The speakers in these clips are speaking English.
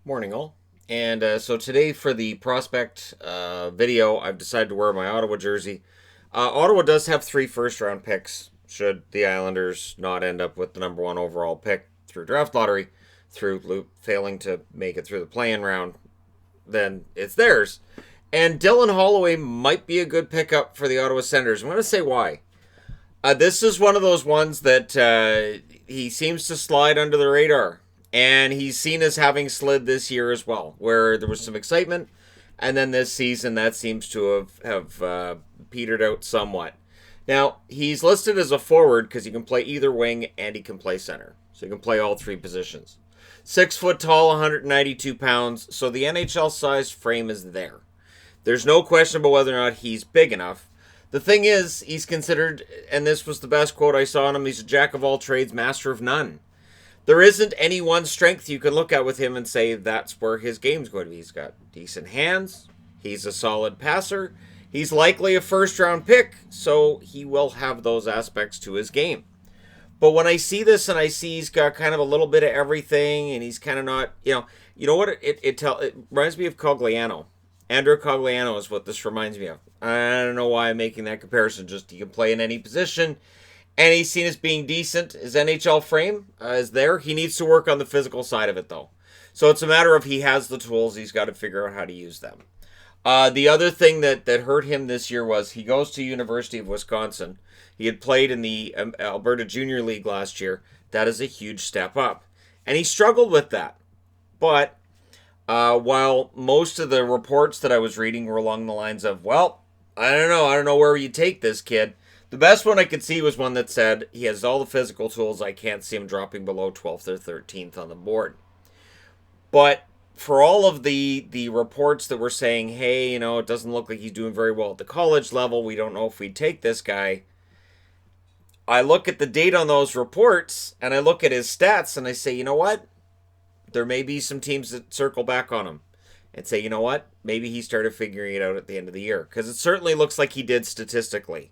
Morning, all. And so today for the prospect video, I've decided to wear my Ottawa jersey. Ottawa does have 3 first-round picks. Should the Islanders not end up with the number one overall pick through draft lottery, through failing to make it through the play-in round, then it's theirs. And Dylan Holloway might be a good pickup for the Ottawa Senators. I'm going to say why. This is one of those ones that he seems to slide under the radar. And he's seen as having slid this year as well, where there was some excitement. And then this season, that seems to have petered out somewhat. Now, he's listed as a forward because he can play either wing and he can play center. So he can play all 3 positions. 6 foot tall, 192 pounds. So the NHL sized frame is there. There's no question about whether or not he's big enough. The thing is, he's considered, and this was the best quote I saw on him, he's a jack of all trades, master of none. There isn't any one strength you can look at with him and say that's where his game's going to be. He's got decent hands. He's a solid passer. He's likely a first-round pick, so he will have those aspects to his game. But when I see this and I see he's got kind of a little bit of everything and he's kind of not, you know what it reminds me of Cogliano. Andrew Cogliano is what this reminds me of. I don't know why I'm making that comparison. Just he can play in any position, and he's seen as being decent. His NHL frame is there. He needs to work on the physical side of it, though. So it's a matter of he has the tools. He's got to figure out how to use them. The other thing that hurt him this year was he goes to University of Wisconsin. He had played in the Alberta Junior League last year. That is a huge step up. And he struggled with that. But while most of the reports that I was reading were along the lines of, well, I don't know where you take this kid. The best one I could see was one that said he has all the physical tools. I can't see him dropping below 12th or 13th on the board. But for all of the reports that were saying, hey, it doesn't look like he's doing very well at the college level. We don't know if we'd take this guy. I look at the date on those reports and I look at his stats and I say, you know what? There may be some teams that circle back on him and say, you know what? Maybe he started figuring it out at the end of the year. Because it certainly looks like he did statistically.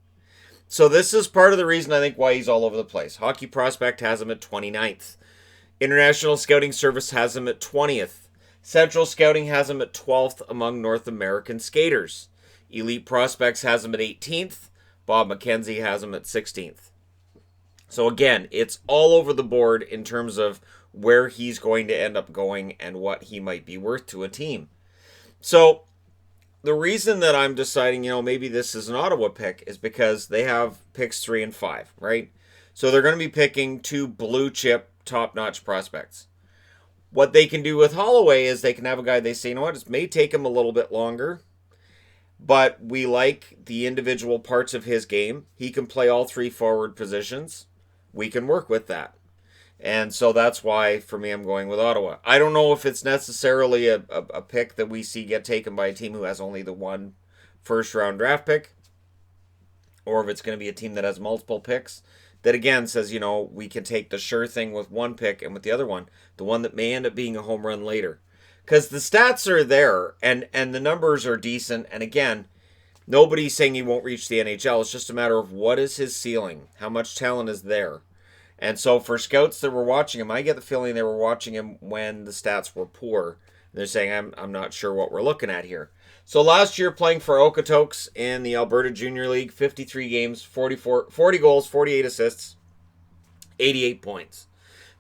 So this is part of the reason I think why he's all over the place. Hockey Prospect has him at 29th. International Scouting Service has him at 20th. Central Scouting has him at 12th among North American skaters. Elite Prospects has him at 18th. Bob McKenzie has him at 16th. So again, it's all over the board in terms of where he's going to end up going and what he might be worth to a team. So the reason that I'm deciding, maybe this is an Ottawa pick is because they have picks 3 and 5, right? So they're going to be picking 2 blue chip, top-notch prospects. What they can do with Holloway is they can have a guy they say, you know what, it may take him a little bit longer, but we like the individual parts of his game. He can play all 3 forward positions. We can work with that. And so that's why, for me, I'm going with Ottawa. I don't know if it's necessarily a pick that we see get taken by a team who has only the 1 first-round draft pick, or if it's going to be a team that has multiple picks that, again, says, we can take the sure thing with 1 pick and with the other one, the one that may end up being a home run later. Because the stats are there, and the numbers are decent, and again, nobody's saying he won't reach the NHL. It's just a matter of what is his ceiling, how much talent is there. And so for scouts that were watching him, I get the feeling they were watching him when the stats were poor. They're saying, I'm not sure what we're looking at here. So last year playing for Okotoks in the Alberta Junior League, 53 games, 40 goals, 48 assists, 88 points.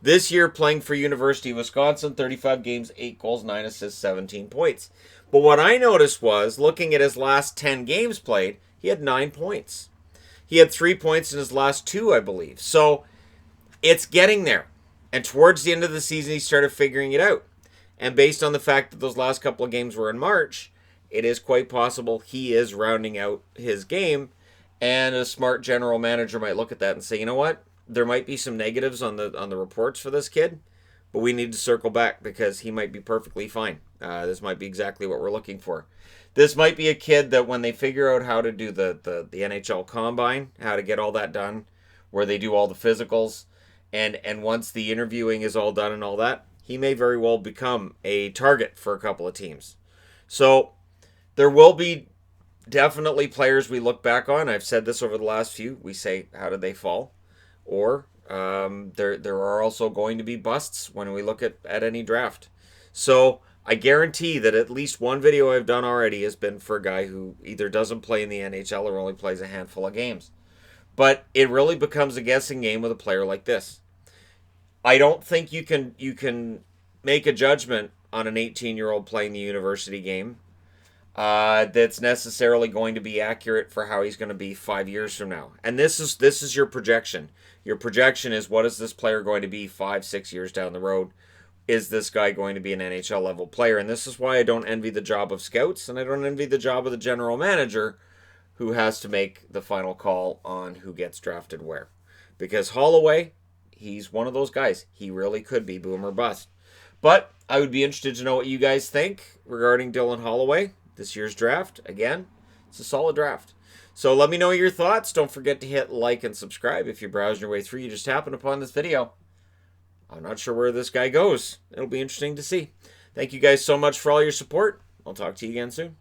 This year playing for University of Wisconsin, 35 games, 8 goals, 9 assists, 17 points. But what I noticed was, looking at his last 10 games played, he had 9 points. He had 3 points in his last 2, I believe. So it's getting there. And towards the end of the season, he started figuring it out. And based on the fact that those last couple of games were in March, it is quite possible he is rounding out his game. And a smart general manager might look at that and say, you know what? There might be some negatives on the reports for this kid, but we need to circle back because he might be perfectly fine. This might be exactly what we're looking for. This might be a kid that when they figure out how to do the NHL Combine, how to get all that done, where they do all the physicals, and once the interviewing is all done and all that, he may very well become a target for a couple of teams. So there will be definitely players we look back on. I've said this over the last few. We say, how did they fall? Or there are also going to be busts when we look at any draft. So I guarantee that at least one video I've done already has been for a guy who either doesn't play in the NHL or only plays a handful of games. But it really becomes a guessing game with a player like this. I don't think you can make a judgment on an 18-year-old playing the university game that's necessarily going to be accurate for how he's going to be 5 years from now. And this is your projection. Your projection is, what is this player going to be 5-6 years down the road? Is this guy going to be an NHL level player? And this is why I don't envy the job of scouts, and I don't envy the job of the general manager, who has to make the final call on who gets drafted where. Because Holloway, he's one of those guys. He really could be boom or bust. But I would be interested to know what you guys think regarding Dylan Holloway. This year's draft, again, it's a solid draft. So let me know your thoughts. Don't forget to hit like and subscribe if you're browsing your way through. You just happened upon this video. I'm not sure where this guy goes. It'll be interesting to see. Thank you guys so much for all your support. I'll talk to you again soon.